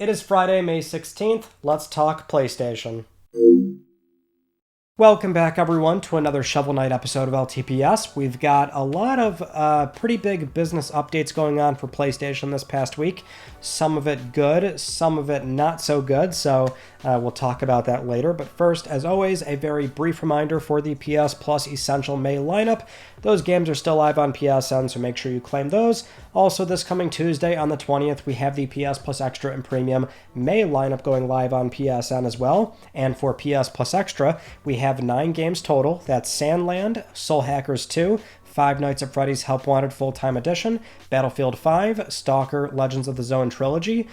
It is Friday, May 16th. Let's talk PlayStation. Welcome back, everyone, to another Shovel Knight episode of LTPS. We've got a lot of pretty big business updates going on for PlayStation this past week. Some of it good, some of it not so good, so we'll talk about that later. But first, as always, a very brief reminder for the PS Plus Essential May lineup. Those games are still live on PSN, so make sure you claim those. Also, this coming Tuesday on the 20th, we have the PS Plus Extra and Premium May lineup going live on PSN as well. And for PS Plus Extra, we have 9 games total. That's Sandland, Soul Hackers 2, Five Nights at Freddy's Help Wanted Full-Time Edition, Battlefield 5, Stalker Legends of the Zone Trilogy,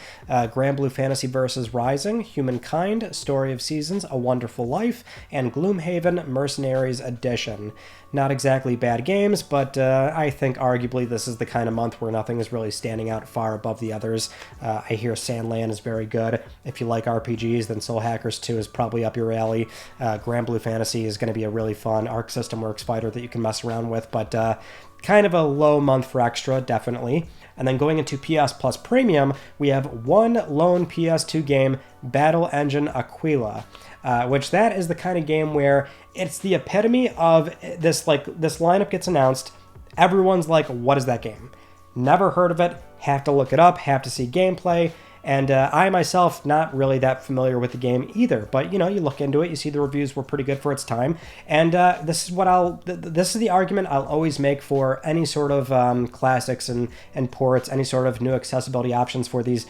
Grand Blue Fantasy vs. Rising, Humankind, Story of Seasons, A Wonderful Life, and Gloomhaven Mercenaries Edition. Not exactly bad games, but I think arguably this is the kind of month where nothing is really standing out far above the others. I hear Sandland is very good. If you like RPGs, then Soul Hackers 2 is probably up your alley. Grand Blue Fantasy is going to be a really fun Arc System Works fighter that you can mess around with, but kind of a low month for Extra, definitely. And then going into PS Plus Premium, we have one lone PS2 game, Battle Engine Aquila, which that is the kind of game where it's the epitome of this lineup gets announced. Everyone's like, what is that game? Never heard of it, have to look it up, have to see gameplay. And I myself, not really that familiar with the game either, but you look into it, you see the reviews were pretty good for its time, and this is the argument I'll always make for any sort of classics and ports, any sort of new accessibility options for these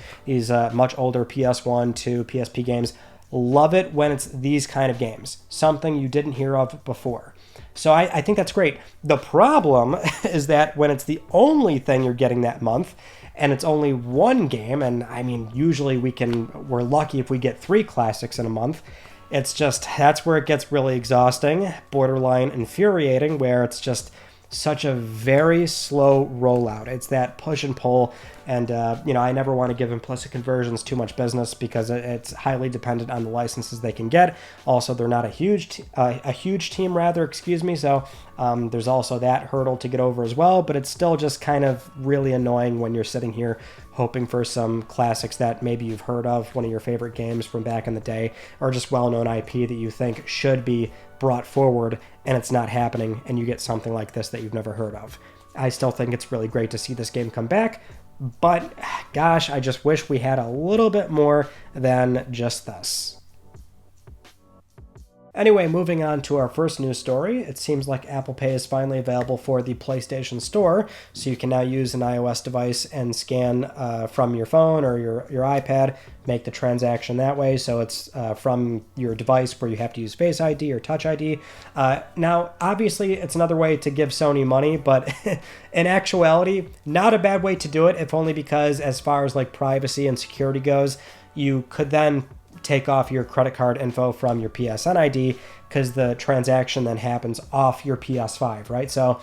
much older PS1 to PSP games. Love it when it's these kind of games, something you didn't hear of before. So I think that's great. The problem is that when it's the only thing you're getting that month, and it's only one game, and I mean, usually we're lucky if we get 3 classics in a month. It's just, that's where it gets really exhausting, borderline infuriating, where it's just such a very slow rollout. It's that push and pull, and I never want to give implicit conversions too much business because it's highly dependent on the licenses they can get. Also, they're not a huge team, so there's also that hurdle to get over as well, but it's still just kind of really annoying when you're sitting here hoping for some classics that maybe you've heard of, one of your favorite games from back in the day, or just well-known IP that you think should be brought forward, and it's not happening, and you get something like this that you've never heard of. I still think it's really great to see this game come back, but gosh, I just wish we had a little bit more than just this. Anyway, moving on to our first news story. It seems like Apple Pay is finally available for the PlayStation Store, so you can now use an iOS device and scan from your phone or your iPad, make the transaction that way, so it's from your device where you have to use Face ID or Touch ID. Now, obviously, it's another way to give Sony money, but in actuality, not a bad way to do it, if only because as far as like privacy and security goes, you could then take off your credit card info from your PSN ID because the transaction then happens off your PS5, right? So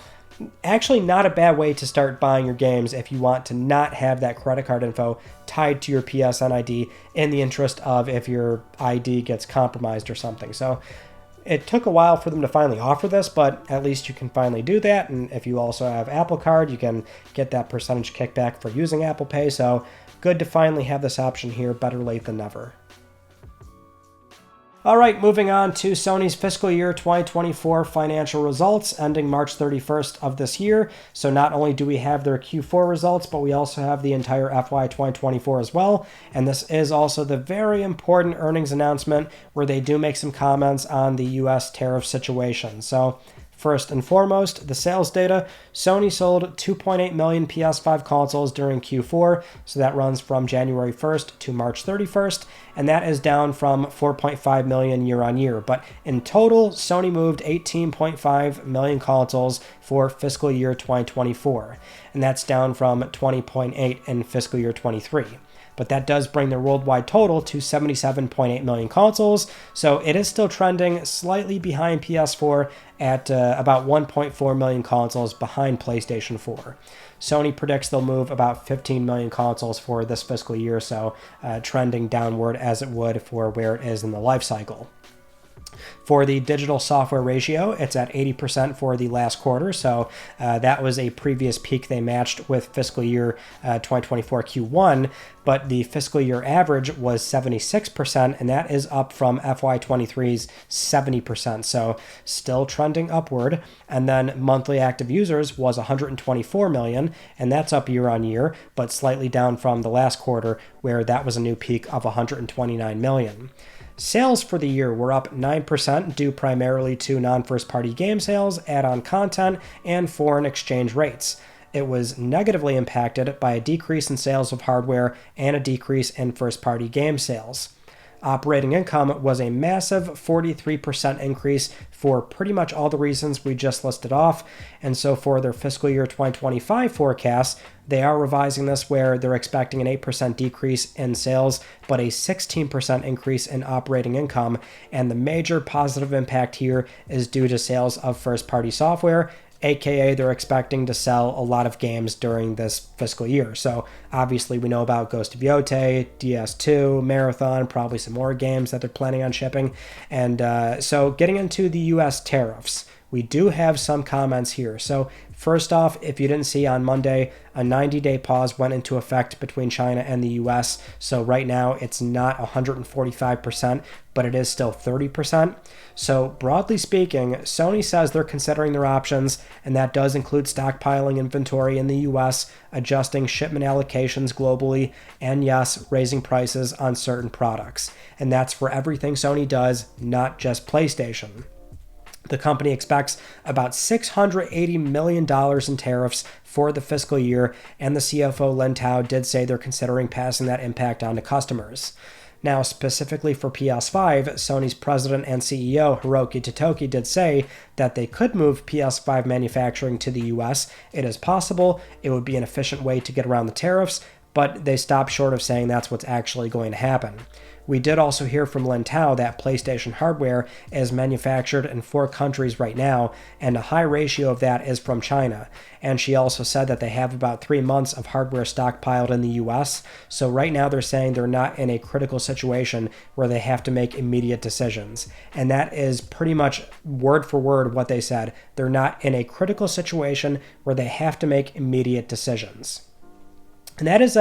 actually not a bad way to start buying your games if you want to not have that credit card info tied to your PSN ID in the interest of if your ID gets compromised or something. So it took a while for them to finally offer this, but at least you can finally do that. And if you also have Apple Card, you can get that percentage kickback for using Apple Pay. So good to finally have this option here, better late than never. All right, moving on to Sony's fiscal year 2024 financial results ending March 31st of this year. So not only do we have their Q4 results, but we also have the entire FY 2024 as well. And this is also the very important earnings announcement where they do make some comments on the US tariff situation. So first and foremost, the sales data. Sony sold 2.8 million PS5 consoles during Q4, so that runs from January 1st to March 31st, and that is down from 4.5 million year on year. But in total, Sony moved 18.5 million consoles for fiscal year 2024, and that's down from 20.8 in fiscal year 23. But that does bring the worldwide total to 77.8 million consoles, so it is still trending slightly behind PS4 at about 1.4 million consoles behind PlayStation 4. Sony predicts they'll move about 15 million consoles for this fiscal year, so trending downward as it would for where it is in the life cycle. For the digital software ratio, it's at 80% for the last quarter, so that was a previous peak they matched with fiscal year 2024 Q1, but the fiscal year average was 76%, and that is up from FY23's 70%, so still trending upward. And then monthly active users was 124 million, and that's up year on year, but slightly down from the last quarter, where that was a new peak of 129 million. Sales for the year were up 9%, due primarily to non-first-party game sales, add-on content, and foreign exchange rates. It was negatively impacted by a decrease in sales of hardware and a decrease in first-party game sales. Operating income was a massive 43% increase for pretty much all the reasons we just listed off, and so for their fiscal year 2025 forecast, they are revising this where they're expecting an 8% decrease in sales, but a 16% increase in operating income, and the major positive impact here is due to sales of first-party software, aka they're expecting to sell a lot of games during this fiscal year. So obviously we know about Ghost of Yotei, DS2, Marathon, probably some more games that they're planning on shipping. And so getting into the US tariffs, we do have some comments here. So first off, if you didn't see on Monday, a 90-day pause went into effect between China and the US. So right now it's not 145%, but it is still 30%. So broadly speaking, Sony says they're considering their options, and that does include stockpiling inventory in the US, adjusting shipment allocations globally, and yes, raising prices on certain products. And that's for everything Sony does, not just PlayStation. The company expects about $680 million in tariffs for the fiscal year, and the CFO Lin Tao did say they're considering passing that impact on to customers. Now, specifically for PS5, Sony's president and CEO Hiroki Totoki did say that they could move PS5 manufacturing to the US. It is possible. It would be an efficient way to get around the tariffs, but they stopped short of saying that's what's actually going to happen. We did also hear from Lin Tao that PlayStation hardware is manufactured in 4 countries right now, and a high ratio of that is from China. And she also said that they have about 3 months of hardware stockpiled in the US, so right now they're saying they're not in a critical situation where they have to make immediate decisions. And that is pretty much word for word what they said. They're not in a critical situation where they have to make immediate decisions. And that is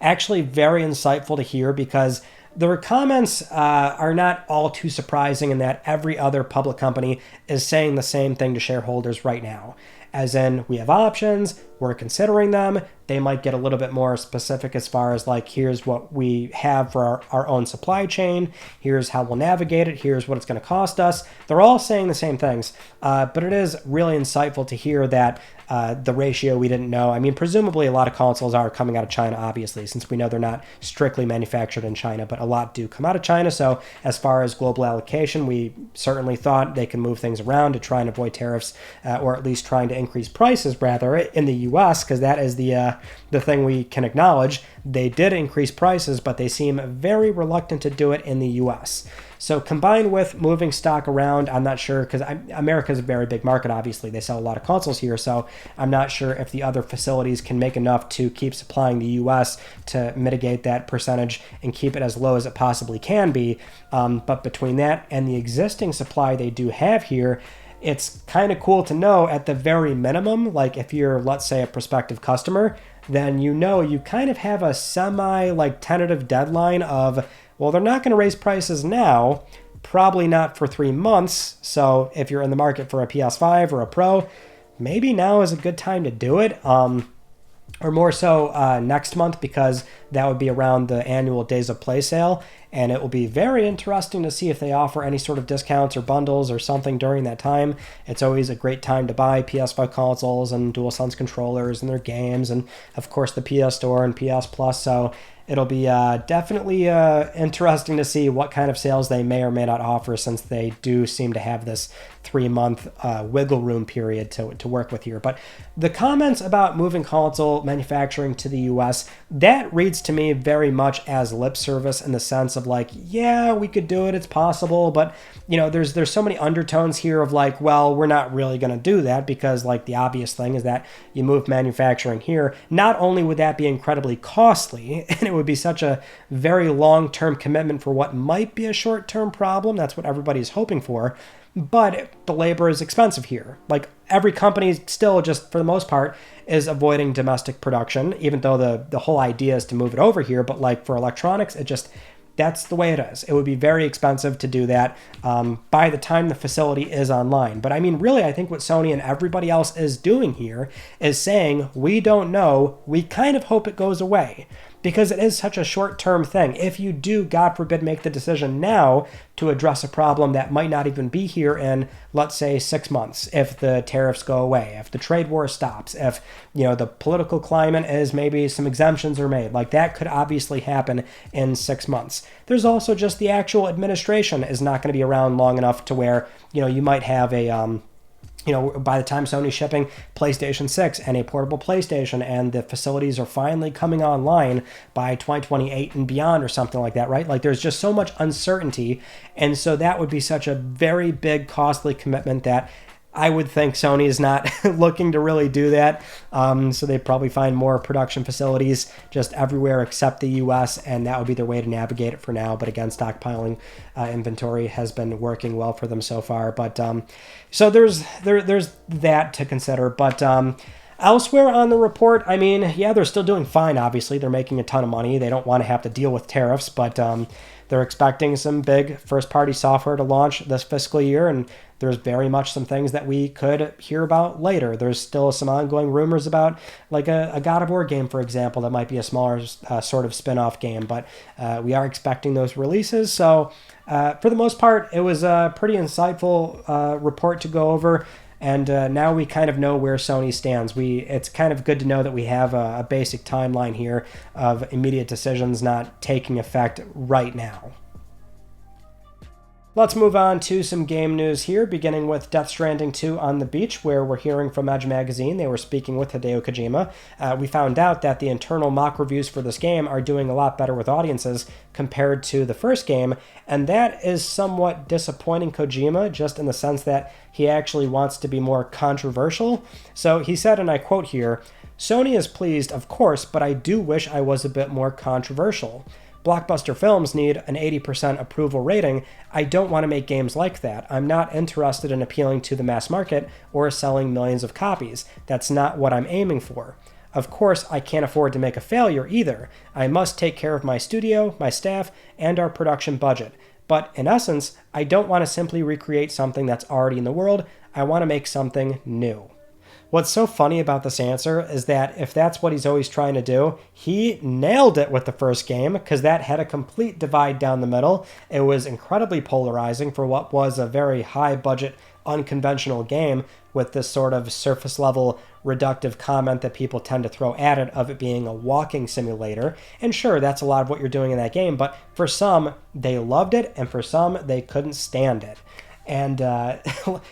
actually very insightful to hear, because their comments are not all too surprising in that every other public company is saying the same thing to shareholders right now. As in, we have options, we're considering them. They might get a little bit more specific as far as like, here's what we have for our own supply chain, here's how we'll navigate it, here's what it's going to cost us. They're all saying the same things, but it is really insightful to hear that the ratio we didn't know. I mean, presumably a lot of consoles are coming out of China, obviously, since we know they're not strictly manufactured in China, but a lot do come out of China. So as far as global allocation, we certainly thought they can move things around to try and avoid tariffs, or at least trying to increase prices rather in the US, because that is the thing we can acknowledge. They did increase prices, but they seem very reluctant to do it in the US. So combined with moving stock around, I'm not sure, because America is a very big market, obviously. They sell a lot of consoles here, so I'm not sure if the other facilities can make enough to keep supplying the US to mitigate that percentage and keep it as low as it possibly can be. But between that and the existing supply they do have here, it's kind of cool to know at the very minimum, like if you're, let's say, a prospective customer, then you know you kind of have a tentative deadline of, well, they're not going to raise prices now, probably not for 3 months. So if you're in the market for a PS5 or a Pro, maybe now is a good time to do it. Or more so next month, because that would be around the annual Days of Play sale, and it will be very interesting to see if they offer any sort of discounts or bundles or something during that time. It's always a great time to buy PS5 consoles and DualSense controllers and their games, and of course the PS Store and PS Plus, so it'll be definitely interesting to see what kind of sales they may or may not offer, since they do seem to have this 3-month wiggle room period to work with here. But the comments about moving console manufacturing to the US, that reads to me very much as lip service, in the sense of like, yeah, we could do it, it's possible, but you know, there's so many undertones here of like, well, we're not really going to do that, because like the obvious thing is that you move manufacturing here, not only would that be incredibly costly and it would be such a very long-term commitment for what might be a short-term problem. That's what everybody's hoping for. But the labor is expensive here. Like, every company still, just for the most part, is avoiding domestic production, even though the whole idea is to move it over here. But like for electronics, that's the way it is. It would be very expensive to do that by the time the facility is online. But I mean, really, I think what Sony and everybody else is doing here is saying, we don't know. We kind of hope it goes away, because it is such a short-term thing. If you do, God forbid, make the decision now to address a problem that might not even be here in, let's say, 6 months, if the tariffs go away, if the trade war stops, if, the political climate is, maybe some exemptions are made, like that could obviously happen in 6 months. There's also just the actual administration is not going to be around long enough to where, you might have a, by the time Sony's shipping PlayStation 6 and a portable PlayStation, and the facilities are finally coming online by 2028 and beyond or something like that, right? Like, there's just so much uncertainty. And so that would be such a very big, costly commitment that I would think Sony is not looking to really do that. So they probably find more production facilities just everywhere except the US, and that would be their way to navigate it for now. But again, stockpiling inventory has been working well for them so far. But so there's that to consider. But elsewhere on the report, I mean, yeah, they're still doing fine, obviously. They're making a ton of money. They don't want to have to deal with tariffs, but they're expecting some big first-party software to launch this fiscal year, and there's very much some things that we could hear about later. There's still some ongoing rumors about, like, a God of War game, for example, that might be a smaller sort of spin-off game, but we are expecting those releases. So for the most part, it was a pretty insightful report to go over. And now we kind of know where Sony stands. It's kind of good to know that we have a basic timeline here of immediate decisions not taking effect right now. Let's move on to some game news here, beginning with Death Stranding 2 on the beach, where we're hearing from Edge Magazine. They were speaking with Hideo Kojima. We found out that the internal mock reviews for this game are doing a lot better with audiences compared to the first game, and that is somewhat disappointing Kojima, just in the sense that he actually wants to be more controversial. So he said, and I quote here, "Sony is pleased, of course, but I do wish I was a bit more controversial. Blockbuster films need an 80% approval rating. I don't want to make games like that. I'm not interested in appealing to the mass market or selling millions of copies. That's not what I'm aiming for. Of course, I can't afford to make a failure either. I must take care of my studio, my staff, and our production budget. But in essence, I don't want to simply recreate something that's already in the world. I want to make something new." What's so funny about this answer is that if that's what he's always trying to do, he nailed it with the first game, because that had a complete divide down the middle. It was incredibly polarizing for what was a very high-budget, unconventional game, with this sort of surface-level reductive comment that people tend to throw at it of it being a walking simulator. And sure, that's a lot of what you're doing in that game, but for some, they loved it, and for some, they couldn't stand it. And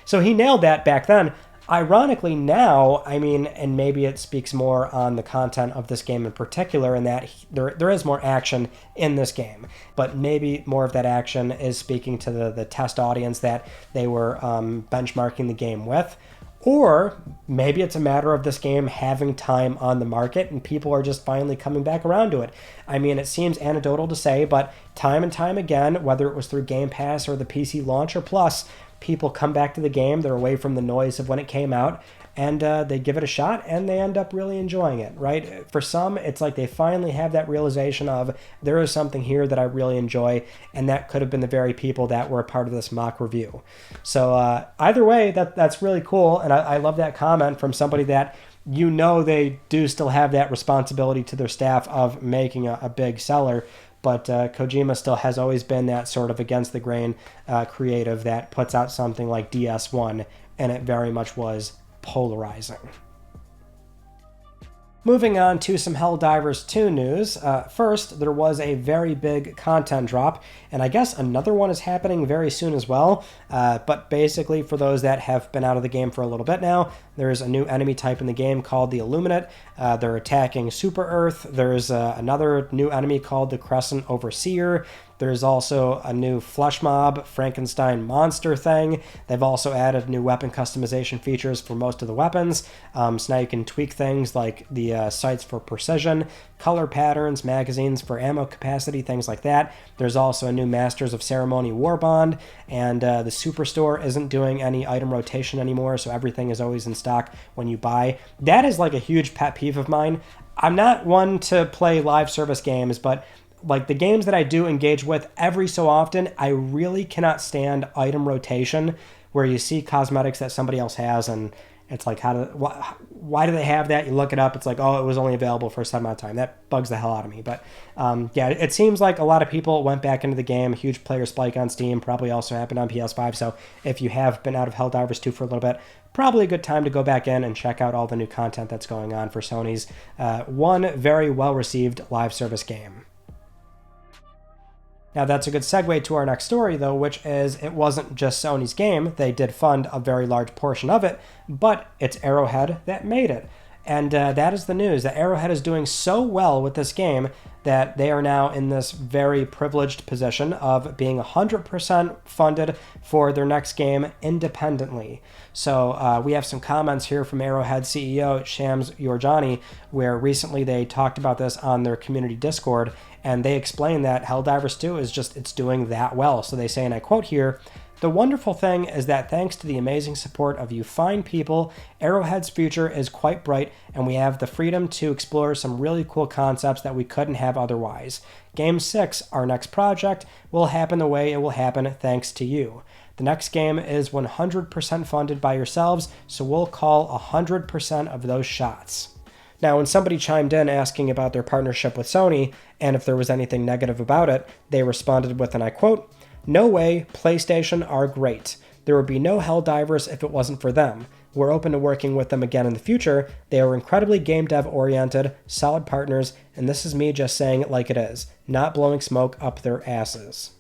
so he nailed that back then. Ironically now, I mean, and maybe it speaks more on the content of this game in particular, in that there is more action in this game, but maybe more of that action is speaking to the test audience that they were benchmarking the game with. Or maybe it's a matter of this game having time on the market and people are just finally coming back around to it. I mean, it seems anecdotal to say, but time and time again, whether it was through Game Pass or the PC launch or Plus, people come back to the game, they're away from the noise of when it came out, and they give it a shot, and they end up really enjoying it, right? For some, it's like they finally have that realization of, there is something here that I really enjoy, and that could have been the very people that were a part of this mock review. So either way, that's really cool, and I love that comment from somebody that, they do still have that responsibility to their staff of making a big seller. But Kojima still has always been that sort of against the grain creative that puts out something like DS1, and it very much was polarizing. Moving on to some Helldivers 2 news. First, there was a very big content drop, and I guess another one is happening very soon as well. But basically, for those that have been out of the game for a little bit now, there's a new enemy type in the game called the Illuminate. They're attacking Super Earth. There's another new enemy called the Crescent Overseer. There's also a new flesh mob Frankenstein monster thing. They've also added new weapon customization features for most of the weapons. So now you can tweak things like the sights for precision, color patterns, magazines for ammo capacity, things like that. There's also a new Masters of Ceremony Warbond, and the Superstore isn't doing any item rotation anymore, so everything is always in stock when you buy. That is like a huge pet peeve of mine. I'm not one to play live service games, but like the games that I do engage with every so often, I really cannot stand item rotation where you see cosmetics that somebody else has and it's like, why do they have that? You look it up, it's like, oh, it was only available for a set amount of time. That bugs the hell out of me. But yeah, it seems like a lot of people went back into the game. Huge player spike on Steam, probably also happened on PS5. So if you have been out of Helldivers 2 for a little bit, probably a good time to go back in and check out all the new content that's going on for Sony's one very well-received live service game. Now that's a good segue to our next story, though, which is it wasn't just Sony's game. They did fund a very large portion of it, but it's Arrowhead that made it. And that is the news, that Arrowhead is doing so well with this game that they are now in this very privileged position of being 100% funded for their next game independently. So we have some comments here from Arrowhead CEO Shams Yorjani, where recently they talked about this on their community Discord, and they explained that Helldivers 2 is just, it's doing that well. So they say, and I quote here, "The wonderful thing is that thanks to the amazing support of you fine people, Arrowhead's future is quite bright, and we have the freedom to explore some really cool concepts that we couldn't have otherwise. Game 6, our next project, will happen the way it will happen thanks to you. The next game is 100% funded by yourselves, so we'll call 100% of those shots." Now, when somebody chimed in asking about their partnership with Sony and if there was anything negative about it, they responded with, and I quote, "No way, PlayStation are great. There would be no Helldivers if it wasn't for them. We're open to working with them again in the future. They are incredibly game dev oriented, solid partners, and this is me just saying it like it is, not blowing smoke up their asses."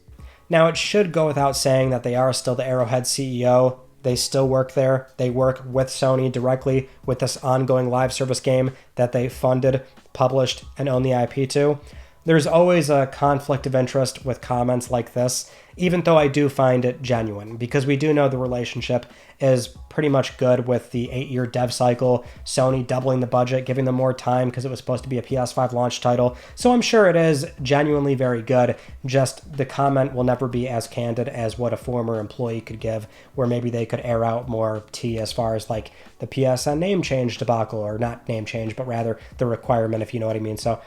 Now, it should go without saying that they are still the Arrowhead CEO. They still work there. They work with Sony directly with this ongoing live service game that they funded, published, and own the IP to. There's always a conflict of interest with comments like this, even though I do find it genuine, because we do know the relationship is pretty much good with the 8-year dev cycle, Sony doubling the budget, giving them more time because it was supposed to be a PS5 launch title. So I'm sure it is genuinely very good, just the comment will never be as candid as what a former employee could give, where maybe they could air out more tea as far as like the PSN name change debacle, or not name change, but rather the requirement, if you know what I mean. So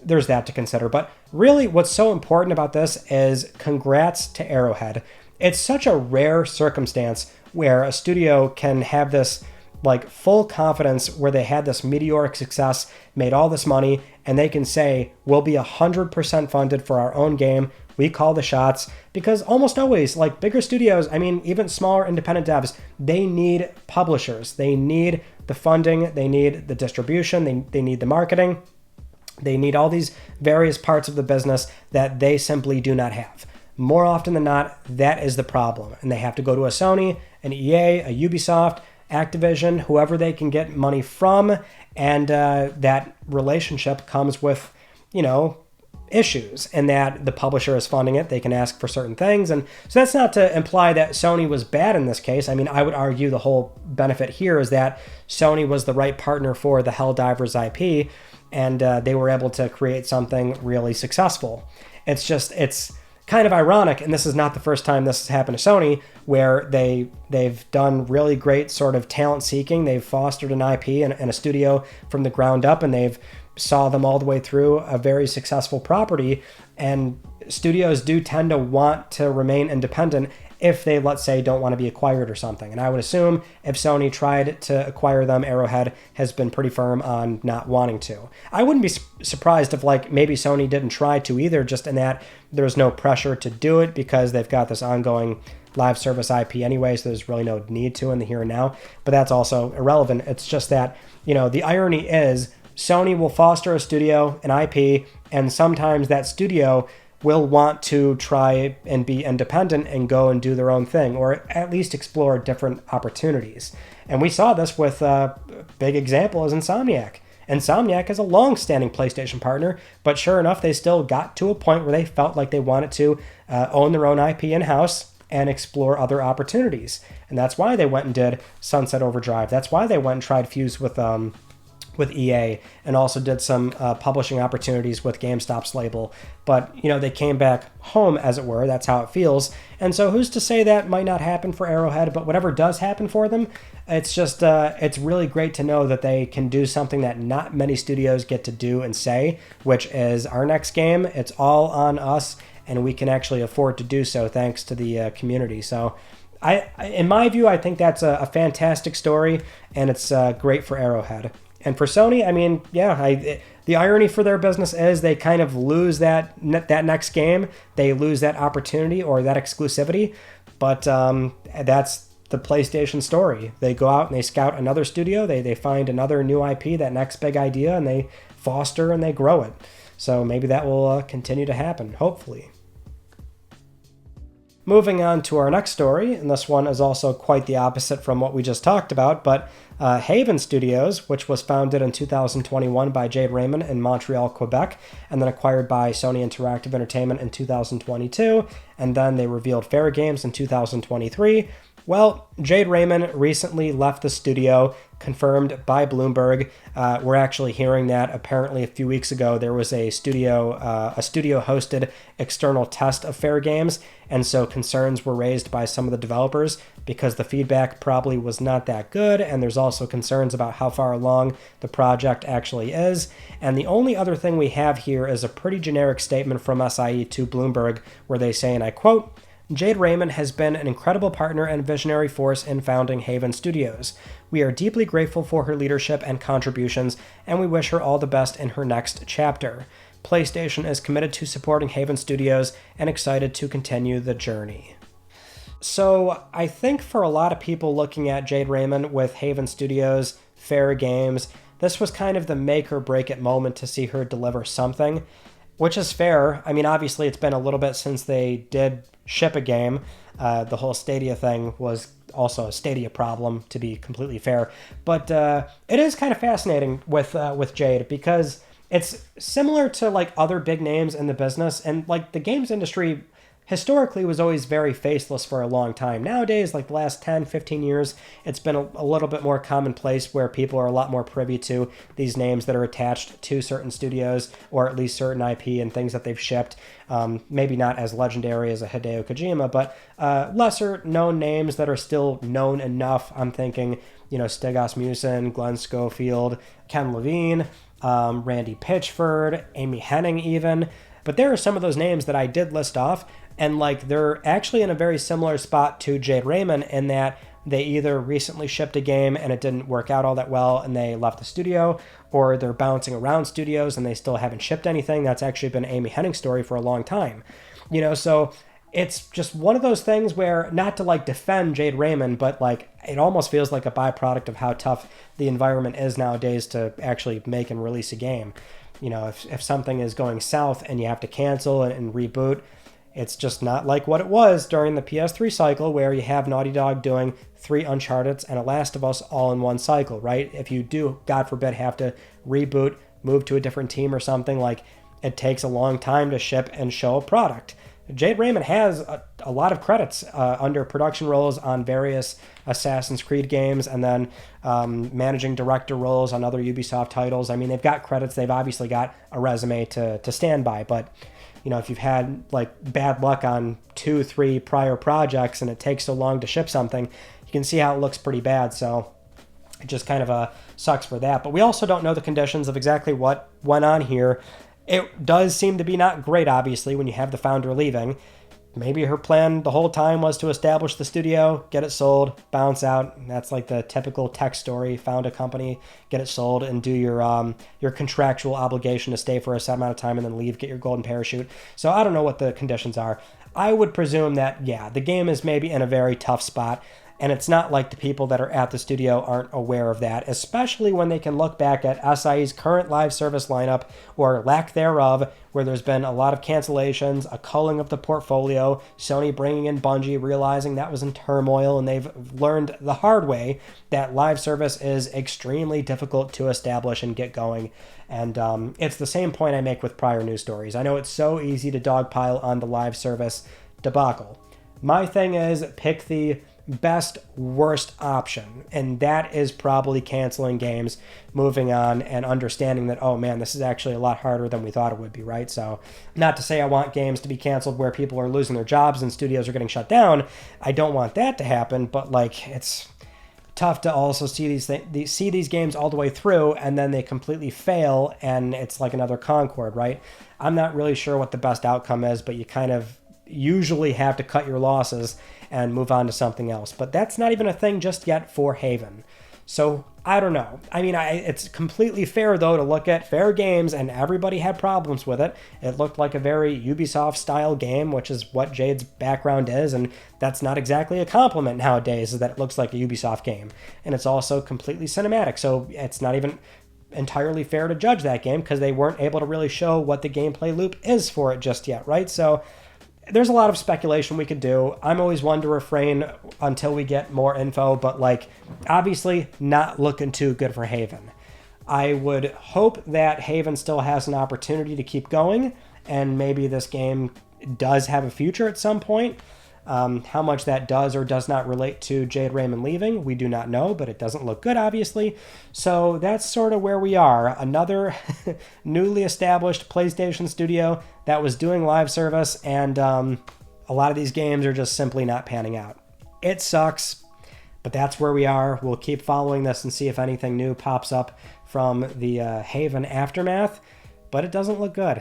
there's that to consider. But really what's so important about this is congrats to Arrowhead. It's such a rare circumstance where a studio can have this like full confidence where they had this meteoric success, made all this money, and they can say, we'll be 100% funded for our own game. We call the shots, because almost always, like bigger studios, I mean, even smaller independent devs, they need publishers. They need the funding. They need the distribution. They need the marketing. They need all these various parts of the business that they simply do not have. More often than not, that is the problem. And they have to go to a Sony, an EA, a Ubisoft, Activision, whoever they can get money from. And that relationship comes with, you know, issues, and that the publisher is funding it. They can ask for certain things. And so that's not to imply that Sony was bad in this case. I mean, I would argue the whole benefit here is that Sony was the right partner for the Helldivers IP, and they were able to create something really successful. It's kind of ironic, and this is not the first time this has happened to Sony, where they've done really great sort of talent seeking. They've fostered an IP and a studio from the ground up, and they've saw them all the way through a very successful property. And studios do tend to want to remain independent if they, let's say, don't want to be acquired or something. And I would assume if Sony tried to acquire them, Arrowhead has been pretty firm on not wanting to. I wouldn't be surprised if like maybe Sony didn't try to either, just in that there's no pressure to do it because they've got this ongoing live service IP anyway, so there's really no need to in the here and now. But that's also irrelevant. It's just that, you know, the irony is Sony will foster a studio, an IP, and sometimes that studio will want to try and be independent and go and do their own thing, or at least explore different opportunities. And we saw this with a big example is Insomniac. Insomniac is a long-standing PlayStation partner, but sure enough, they still got to a point where they felt like they wanted to own their own IP in-house and explore other opportunities. And that's why they went and did Sunset Overdrive. That's why they went and tried Fuse with EA, and also did some publishing opportunities with GameStop's label. But, they came back home, as it were. That's how it feels. And so who's to say that might not happen for Arrowhead, but whatever does happen for them, it's just, it's really great to know that they can do something that not many studios get to do and say, which is our next game, it's all on us, and we can actually afford to do so thanks to the community. So in my view, I think that's a fantastic story, and it's great for Arrowhead. And for Sony, I mean, the irony for their business is they kind of lose that next game. They lose that opportunity or that exclusivity. But that's the PlayStation story. They go out and they scout another studio. They find another new IP, that next big idea, and they foster and they grow it. So maybe that will continue to happen, hopefully. Moving on to our next story, and this one is also quite the opposite from what we just talked about, but Haven Studios, which was founded in 2021 by Jade Raymond in Montreal, Quebec, and then acquired by Sony Interactive Entertainment in 2022, and then they revealed Fairgames in 2023. Well, Jade Raymond recently left the studio, confirmed by Bloomberg. We're actually hearing that apparently a few weeks ago there was a studio-hosted external test of Fairgames, and so concerns were raised by some of the developers because the feedback probably was not that good, and there's also concerns about how far along the project actually is. And the only other thing we have here is a pretty generic statement from SIE to Bloomberg where they say, and I quote, "Jade Raymond has been an incredible partner and visionary force in founding Haven Studios. We are deeply grateful for her leadership and contributions, and we wish her all the best in her next chapter. PlayStation is committed to supporting Haven Studios and excited to continue the journey." So I think for a lot of people looking at Jade Raymond with Haven Studios, Fairgames, this was kind of the make or break it moment to see her deliver something, which is fair. I mean, obviously it's been a little bit since they did ship a game. The whole Stadia thing was also a Stadia problem, to be completely fair. But it is kind of fascinating with Jade because it's similar to like other big names in the business, and like the games industry historically was always very faceless for a long time. Nowadays, like the last 10, 15 years, it's been a little bit more commonplace where people are a lot more privy to these names that are attached to certain studios or at least certain IP and things that they've shipped. Maybe not as legendary as a Hideo Kojima, but lesser known names that are still known enough. I'm thinking, Stig Asmussen, Glenn Schofield, Ken Levine, Randy Pitchford, Amy Hennig even. But there are some of those names that I did list off, and like they're actually in a very similar spot to Jade Raymond in that they either recently shipped a game and it didn't work out all that well and they left the studio, or they're bouncing around studios and they still haven't shipped anything. That's actually been Amy Hennig's story for a long time. So it's just one of those things where, not to like defend Jade Raymond, but like it almost feels like a byproduct of how tough the environment is nowadays to actually make and release a game. If something is going south and you have to cancel and reboot, it's just not like what it was during the PS3 cycle where you have Naughty Dog doing 3 Uncharted and a Last of Us all in one cycle, right? If you do, God forbid, have to reboot, move to a different team or something, like it takes a long time to ship and show a product. Jade Raymond has a lot of credits under production roles on various Assassin's Creed games, and then managing director roles on other Ubisoft titles. I mean, they've got credits. They've obviously got a resume to stand by. But, if you've had like bad luck on 2-3 prior projects and it takes so long to ship something, you can see how it looks pretty bad. So it just kind of sucks for that. But we also don't know the conditions of exactly what went on here. It does seem to be not great, obviously, when you have the founder leaving. Maybe her plan the whole time was to establish the studio, get it sold, bounce out. That's like the typical tech story. Found a company, get it sold, and do your contractual obligation to stay for a set amount of time and then leave, get your golden parachute. So I don't know what the conditions are. I would presume that, the game is maybe in a very tough spot. And it's not like the people that are at the studio aren't aware of that, especially when they can look back at SIE's current live service lineup, or lack thereof, where there's been a lot of cancellations, a culling of the portfolio, Sony bringing in Bungie, realizing that was in turmoil, and they've learned the hard way that live service is extremely difficult to establish and get going. And it's the same point I make with prior news stories. I know it's so easy to dogpile on the live service debacle. My thing is, pick the best worst option, and that is probably canceling games, moving on, and understanding that, oh man, this is actually a lot harder than we thought it would be, right? So not to say I want games to be canceled where people are losing their jobs and studios are getting shut down. I don't want that to happen, but like, it's tough to also see these games all the way through and then they completely fail and it's like another Concord, right? I'm not really sure what the best outcome is, but you kind of usually have to cut your losses and move on to something else. But that's not even a thing just yet for Haven. So I don't know. I mean, it's completely fair, though, to look at Fairgames, and everybody had problems with it. It looked like a very Ubisoft-style game, which is what Jade's background is, and that's not exactly a compliment nowadays, is that it looks like a Ubisoft game. And it's also completely cinematic, so it's not even entirely fair to judge that game, because they weren't able to really show what the gameplay loop is for it just yet, right? So there's a lot of speculation we could do. I'm always one to refrain until we get more info, but like, obviously not looking too good for Haven. I would hope that Haven still has an opportunity to keep going, and maybe this game does have a future at some point. How much that does or does not relate to Jade Raymond leaving, we do not know, but it doesn't look good, obviously. So that's sort of where we are. Another newly established PlayStation studio that was doing live service, and a lot of these games are just simply not panning out. It sucks, but that's where we are. We'll keep following this and see if anything new pops up from the Haven aftermath, but it doesn't look good.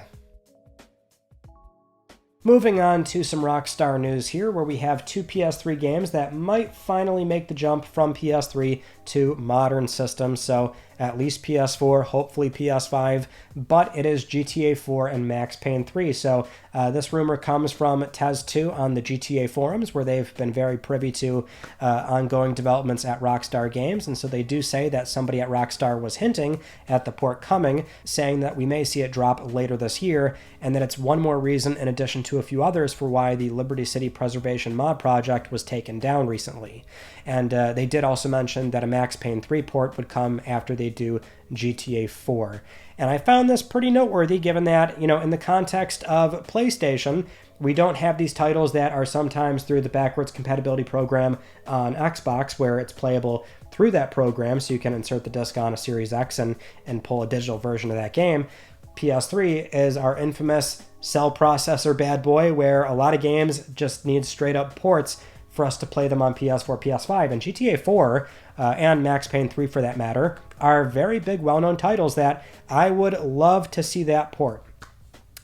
Moving on to some Rockstar news here, where we have two PS3 games that might finally make the jump from PS3 to modern systems, so at least PS4, hopefully PS5, but it is GTA 4 and Max Payne 3. So this rumor comes from Tez2 on the GTA forums, where they've been very privy to ongoing developments at Rockstar Games, and so they do say that somebody at Rockstar was hinting at the port coming, saying that we may see it drop later this year, and that it's one more reason, in addition to a few others, for why the Liberty City Preservation mod project was taken down recently. And they did also mention that a Max Payne 3 port would come after they do GTA 4. And I found this pretty noteworthy, given that, you know, in the context of PlayStation, we don't have these titles that are sometimes through the backwards compatibility program on Xbox, where it's playable through that program, so you can insert the disc on a Series X and pull a digital version of that game. PS3 is our infamous cell processor bad boy, where a lot of games just need straight up ports for us to play them on PS4, PS5, and GTA 4 and Max Payne 3 for that matter are very big, well-known titles that I would love to see that port.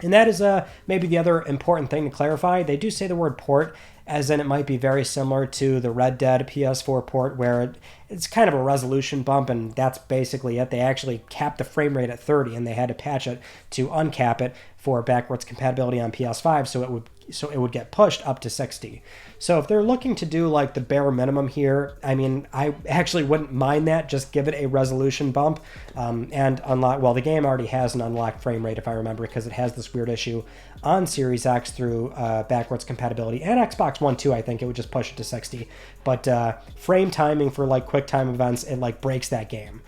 And that is maybe the other important thing to clarify. They do say the word port, as in it might be very similar to the Red Dead PS4 port, where it's kind of a resolution bump, and that's basically it. They actually capped the frame rate at 30, and they had to patch it to uncap it for backwards compatibility on PS5, so it would get pushed up to 60. So if they're looking to do like the bare minimum here, I mean, I actually wouldn't mind that. Just give it a resolution bump and unlock. Well, the game already has an unlocked frame rate, if I remember, because it has this weird issue on Series X through backwards compatibility, and Xbox One too. I think it would just push it to 60. But frame timing for like quick time events, it like breaks that game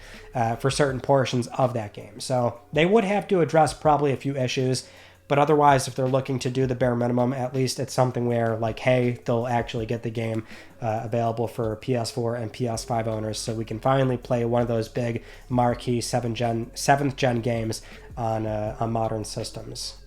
for certain portions of that game. So they would have to address probably a few issues. But otherwise, if they're looking to do the bare minimum, at least it's something where, like, hey, they'll actually get the game available for PS4 and PS5 owners, so we can finally play one of those big marquee 7th gen games on modern systems.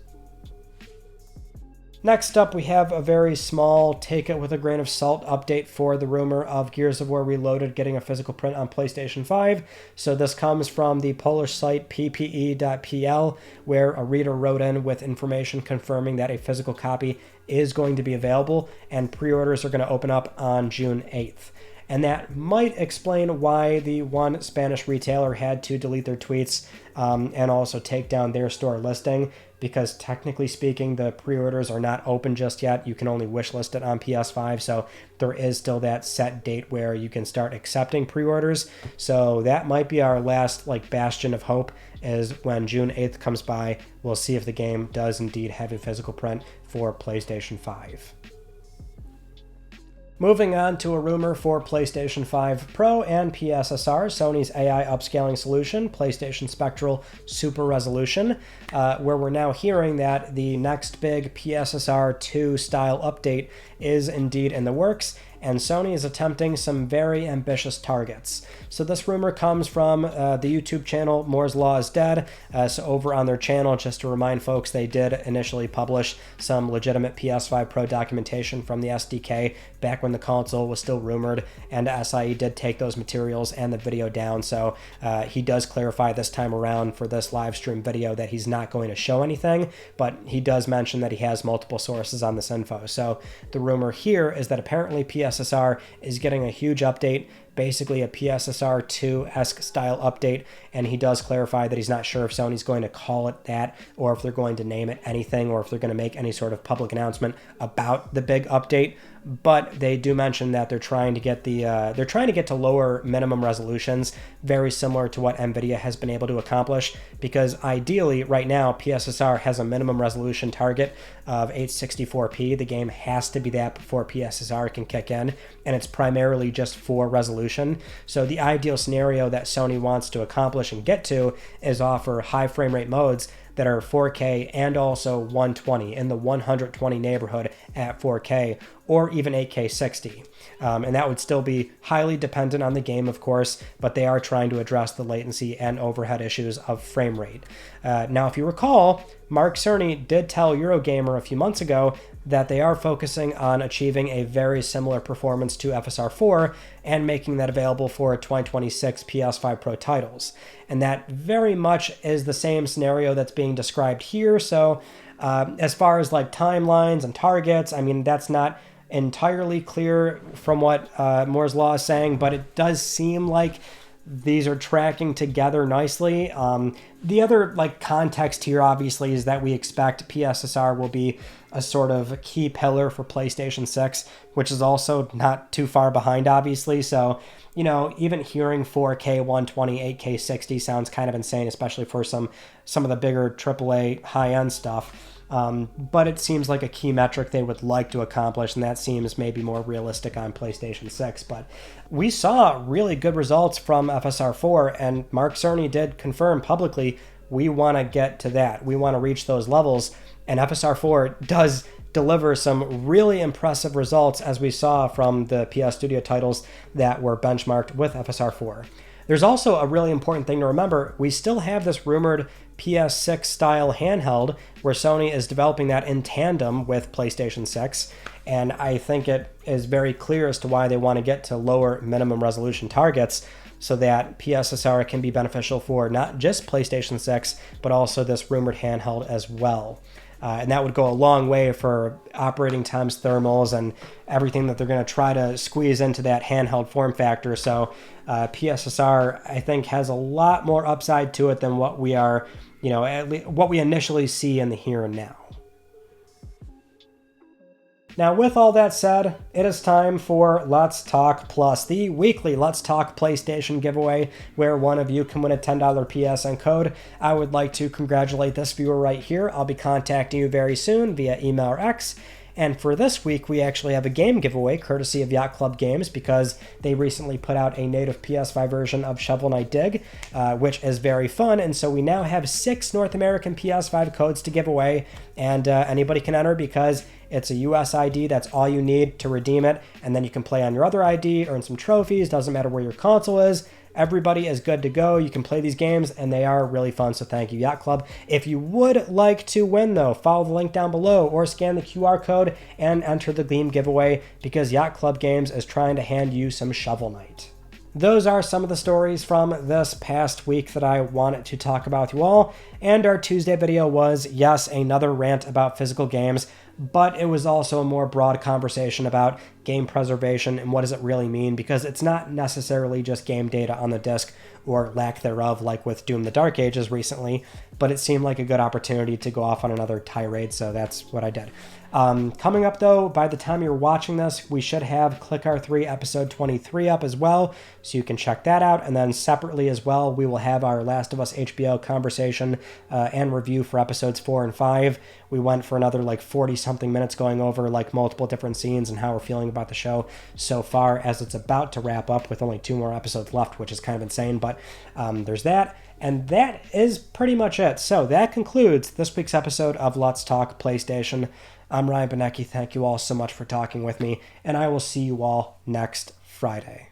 Next up, we have a very small, take it with a grain of salt update for the rumor of Gears of War Reloaded getting a physical print on PlayStation 5. So this comes from the Polish site ppe.pl, where a reader wrote in with information confirming that a physical copy is going to be available, and pre-orders are going to open up on June 8th. And that might explain why the one Spanish retailer had to delete their tweets and also take down their store listing, because technically speaking, the pre-orders are not open just yet. You can only wishlist it on PS5, so there is still that set date where you can start accepting pre-orders. So that might be our last bastion of hope, is when June 8th comes by, we'll see if the game does indeed have a physical print for PlayStation 5. Moving on to a rumor for PlayStation 5 Pro and PSSR, Sony's AI upscaling solution, PlayStation Spectral Super Resolution, where we're now hearing that the next big PSSR 2 style update is indeed in the works, and Sony is attempting some very ambitious targets. So this rumor comes from the YouTube channel Moore's Law is Dead. So over on their channel, just to remind folks, they did initially publish some legitimate PS5 Pro documentation from the SDK back when the console was still rumored, and SIE did take those materials and the video down. So he does clarify this time around for this live stream video that he's not going to show anything, but he does mention that he has multiple sources on this info. So the rumor here is that apparently PSSR is getting a huge update, basically a PSSR 2-esque style update, and he does clarify that he's not sure if Sony's going to call it that, or if they're going to name it anything, or if they're going to make any sort of public announcement about the big update. But they do mention that they're trying to get to lower minimum resolutions, very similar to what NVIDIA has been able to accomplish, because ideally right now PSSR has a minimum resolution target of 864p. The game has to be that before PSSR can kick in, and it's primarily just for resolution. So the ideal scenario that Sony wants to accomplish and get to is offer high frame rate modes that are 4K and also 120, in the 120 neighborhood at 4K, or even 8K 60. And that would still be highly dependent on the game, of course, but they are trying to address the latency and overhead issues of frame rate. Now, if you recall, Mark Cerny did tell Eurogamer a few months ago that they are focusing on achieving a very similar performance to FSR4 and making that available for 2026 PS5 Pro titles. And that very much is the same scenario that's being described here. So as far as timelines and targets, I mean, that's not entirely clear from what Moore's Law is saying, but it does seem like these are tracking together nicely. The other context here obviously is that we expect PSSR will be a sort of key pillar for PlayStation 6, which is also not too far behind, obviously. So, even hearing 4K 120, 8K 60 sounds kind of insane, especially for some of the bigger AAA high-end stuff. But it seems like a key metric they would like to accomplish, and that seems maybe more realistic on PlayStation 6. But we saw really good results from FSR4, and Mark Cerny did confirm publicly, we want to get to that. We want to reach those levels, and FSR4 does deliver some really impressive results, as we saw from the PS Studio titles that were benchmarked with FSR4. There's also a really important thing to remember. We still have this rumored PS6 style handheld where Sony is developing that in tandem with PlayStation 6, and I think it is very clear as to why they want to get to lower minimum resolution targets, so that PSSR can be beneficial for not just PlayStation 6, but also this rumored handheld as well. And that would go a long way for operating times, thermals, and everything that they're going to try to squeeze into that handheld form factor. So PSSR, I think, has a lot more upside to it than what we are, what we initially see in the here and now. Now, with all that said, it is time for Let's Talk Plus, the weekly Let's Talk PlayStation giveaway, where one of you can win a $10 PSN code. I would like to congratulate this viewer right here. I'll be contacting you very soon via email or X. And for this week, we actually have a game giveaway courtesy of Yacht Club Games, because they recently put out a native PS5 version of Shovel Knight Dig, which is very fun. And so we now have 6 North American PS5 codes to give away, and anybody can enter because it's a US ID. That's all you need to redeem it. And then you can play on your other ID, earn some trophies. Doesn't matter where your console is. Everybody is good to go. You can play these games, and they are really fun, so thank you, Yacht Club. If you would like to win, though, follow the link down below or scan the QR code and enter the Gleam giveaway, because Yacht Club Games is trying to hand you some Shovel Knight. Those are some of the stories from this past week that I wanted to talk about with you all, and our Tuesday video was, yes, another rant about physical games, but it was also a more broad conversation about game preservation, and what does it really mean, because it's not necessarily just game data on the disc or lack thereof like with Doom the Dark Ages recently, but it seemed like a good opportunity to go off on another tirade, so that's what I did. Coming up though, by the time you're watching this, we should have Click R3 episode 23 up as well, so you can check that out. And then separately as well, we will have our Last of Us HBO conversation and review for episodes 4 and 5. We went for another like 40 something minutes going over like multiple different scenes and how we're feeling about the show so far, as it's about to wrap up with only 2 more episodes left, which is kind of insane, but there's that. And that is pretty much it. So that concludes this week's episode of Let's Talk PlayStation. I'm Ryan Benecki. Thank you all so much for talking with me, and I will see you all next Friday.